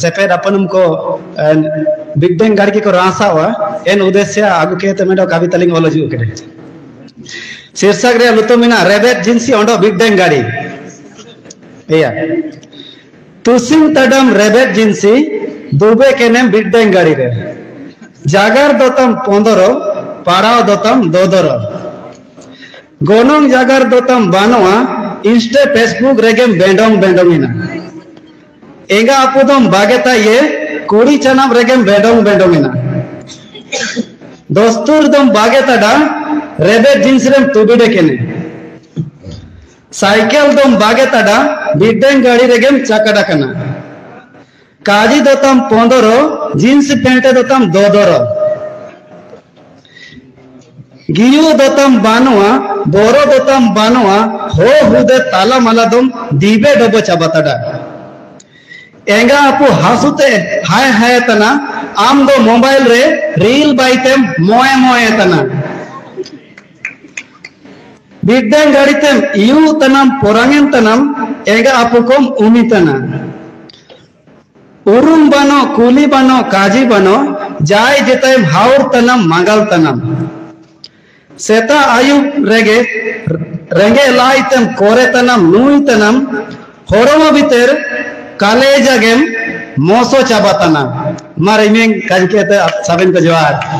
सेपेद अपनम को बिगडेंग गाड़ी को रासावा एन उद्देश्य आगु के मेडो कविता लिंग ओलजु के शीर्षक रे लुतो मिना रेबेट जिंसी ओंडो बिगडेंग गाड़ी या तुसिम तडम रेबेट जिंसी दुबे के नेम बिगडेंग गाड़ी रे जागर दोतम 15 पाड़ाव दोतम 2 गोनोंग जागर दोतम बानोआ इंस्टे फेसबुक रेगेम बेंडोंग बेंडोंगिना एंगा अपुदम बागेता ये कुड़ी चनाम रेगेम बेंडोंग बेंडोंगिना दोस्तुर दम बागेता डा रेबेट जींस रेम तुबिडे केने साइकिल दम बागेता डा बिगडेंग गाड़ी रेगेम चकड़ा कना काजी दोतम 15 जींस पेंटे दोतम 2 गियु दोतम बानुआ बोरो दोतम बानुआ हो हुदे ताला माला दम दीबे डबो चाबाताडा एंगा अपु हासुते हाय हाय तना आम दो मोबाइल रे रील बाइतेम मोए मोए तना बिगडेंग गाड़ीतेम यू तनम पोरांगेन तनम एंगा अपु कोम उमी तना उरुम बनो कुली बनो काजी बनो जाय जेताइम हाउर तनम मांगल तनम सेता आयुब रेगे रेंगे लाइतम कोरे तनम नुई तनम होरोमा भीतर काले जगेम मोसो चाबातना मारे में काज के साबिन को जवाब